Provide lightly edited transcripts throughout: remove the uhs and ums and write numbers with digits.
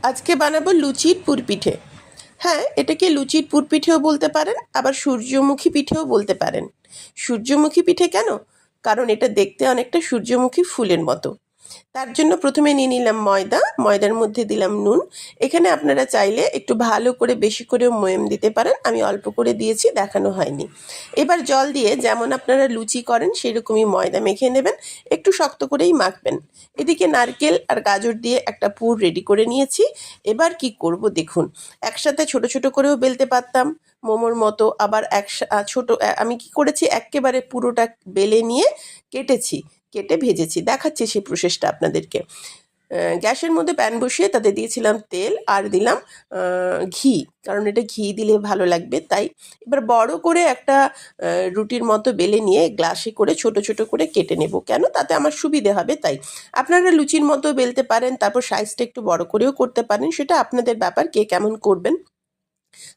আজকে বানাবো লুচির পুরপিঠে। হ্যাঁ, এটাকে লুচির পুরপিঠেও বলতে পারেন, আবার সূর্যমুখী পিঠেও বলতে পারেন। সূর্যমুখী পিঠে কেন? কারণ এটা দেখতে অনেকটা সূর্যমুখী ফুলের মতো। তার জন্য প্রথমে নিয়ে নিলাম ময়দা, ময়দার মধ্যে দিলাম নুন। এখানে আপনারা চাইলে একটু ভালো করে বেশি করেও ময়াম দিতে পারেন, আমি অল্প করে দিয়েছি, দেখানো হয়নি। এবার জল দিয়ে যেমন আপনারা লুচি করেন সেরকমই ময়দা মেখে নেবেন, একটু শক্ত করেই মাখবেন। এদিকে নারকেল আর গাজর দিয়ে একটা পুর রেডি করে নিয়েছি। এবার কি করব দেখুন, একসাথে ছোট ছোট করেও বেলতে পারতাম মোমোর মতো, আবার আমি কি করেছি, একেবারে পুরোটা বেলে নিয়ে কেটেছি, কেটে ভেজেছি, দেখাচ্ছি সেই প্রসেসটা আপনাদেরকে। গ্যাসের মধ্যে প্যান বসিয়ে তাতে দিয়েছিলাম তেল আর দিলাম ঘি, কারণ এটা ঘি দিলে ভালো লাগবে তাই। এবার বড় করে একটা রুটির মতো বেলে নিয়ে গ্লাসে করে ছোট ছোট করে কেটে নেব, কেন, তাতে আমার সুবিধে হবে তাই। আপনারা লুচির মতো বেলতে পারেন, তারপর সাইজটা একটু বড় করেও করতে পারেন, সেটা আপনাদের ব্যাপার, কে কেমন করবেন।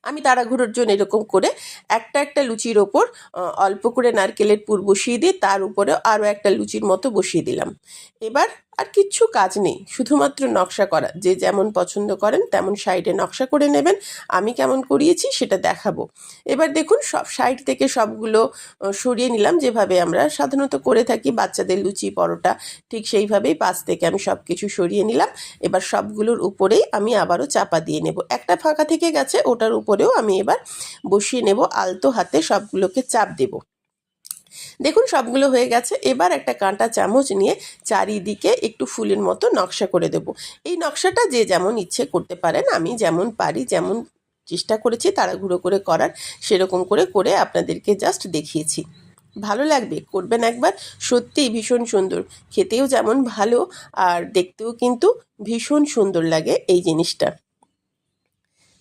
আমি তাড়াহুড়োর জন্য এরকম করে একটা একটা লুচির ওপর অল্প করে নারকেলের পুর বসিয়ে দিয়ে তার উপরে আরও একটা লুচির মতো বসিয়ে দিলাম। এবার আর কিচ্ছু কাজ নেই, শুধুমাত্র নকশা করা, যে যেমন পছন্দ করেন তেমন সাইডে নকশা করে নেবেন। আমি কেমন করিয়েছি সেটা দেখাবো। এবার দেখুন, সব সাইড থেকে সবগুলো সরিয়ে নিলাম, যেভাবে আমরা সাধারণত করে থাকি বাচ্চাদের লুচি পরোটা, ঠিক সেইভাবেই পাশ থেকে আমি সব কিছু সরিয়ে নিলাম। এবার সবগুলোর উপরেই আমি আবারও চাপা দিয়ে নেব, একটা ফাঁকা থেকে গেছে ওটার উপরেও আমি এবার বসিয়ে নেব, আলতো হাতে সবগুলোকে চাপ দেব। দেখুন সবগুলো হয়ে গেছে। এবার একটা কাঁটা চামচ নিয়ে চারিদিকে একটু ফুলের মতো নকশা করে দেব। এই নকশাটা যে যেমন ইচ্ছে করতে পারেন, আমি যেমন পারি, যেমন চেষ্টা করেছি তাড়াহুড়ো করে করার, সেরকম করে করে আপনাদেরকে জাস্ট দেখিয়েছি। ভালো লাগবে, করবেন একবার, সত্যিই ভীষণ সুন্দর, খেতেও যেমন ভালো আর দেখতেও কিন্তু ভীষণ সুন্দর লাগে এই জিনিসটা।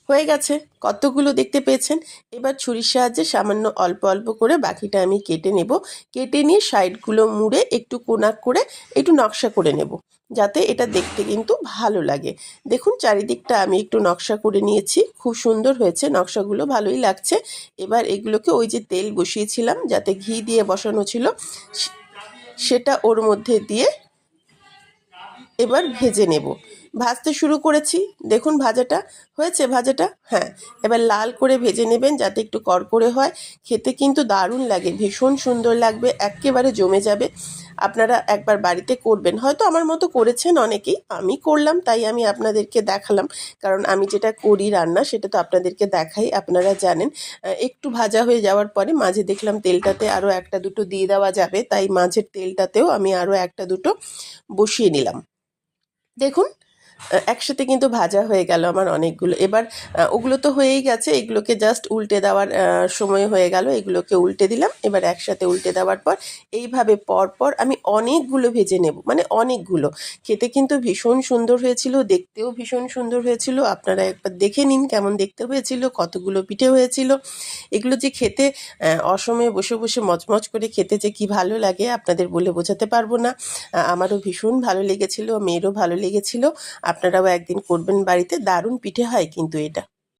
হয়ে গেছে, কতগুলো দেখতে পেয়েছেন। এবার ছুরির সাহায্যে সামান্য অল্প অল্প করে বাকিটা আমি কেটে নেব। কেটে নিয়ে সাইডগুলো মুড়ে একটু কোনা করে একটু নকশা করে নেব, যাতে এটা দেখতে কিন্তু ভালো লাগে। দেখুন চারিদিকটা আমি একটু নকশা করে নিয়েছি, খুব সুন্দর হয়েছে, নকশাগুলো ভালোই লাগছে। এবার এগুলোকে ওই যে তেল বসিয়েছিলাম, যাতে ঘি দিয়ে বসানো ছিল, সেটা ওর মধ্যে দিয়ে এবার ভেজে নেব। ভাজতে শুরু করেছি, দেখুন ভাজাটা হয়েছে, ভাজাটা, হ্যাঁ, এবার লাল করে ভেজে নেবেন যাতে একটু কড়কড়ে হয়। খেতে কিন্তু দারুণ লাগে, ভীষণ সুন্দর লাগবে, একেবারে জমে যাবে। আপনারা একবার বাড়িতে করবেন, হয়তো আমার মতো করেছেন অনেকেই, আমি করলাম তাই আমি আপনাদেরকে দেখালাম, কারণ আমি যেটা করি রান্না সেটা তো আপনাদেরকে দেখাই, আপনারা জানেন। একটু ভাজা হয়ে যাওয়ার পরে মাঝে দেখলাম তেলটাতে আরও একটা দুটো দিয়ে দেওয়া যাবে, তাই মাঝের তেলটাতেও আমি আরও একটা দুটো বসিয়ে নিলাম। দেখুন একসাথে কিন্তু ভাজা হয়ে গেল আমার অনেকগুলো। এবার ওগুলো তো হয়েই গেছে, এগুলোকে জাস্ট উল্টে দেওয়ার সময় হয়ে গেল, এগুলোকে উল্টে দিলাম। এবার একসাথে উল্টে দেওয়ার পর এইভাবে পর পর আমি অনেকগুলো ভেজে নেব, মানে অনেকগুলো। খেতে কিন্তু ভীষণ সুন্দর হয়েছিল, দেখতেও ভীষণ সুন্দর হয়েছিল, আপনারা একবার দেখে নিন কেমন দেখতে হয়েছিল, কতগুলো পিঠে হয়েছিল। এগুলো যে খেতে অসময়ে বসে বসে মচমচ করে খেতে যে কি ভালো লাগে আপনাদের বলে বোঝাতে পারবো না। আমারও ভীষণ ভালো লেগেছিল, মেয়েরও ভালো লেগেছিল। আপনারাও একদিন করবেন বাড়িতে, দারুণ পিঠে হয় কিন্তু এটা।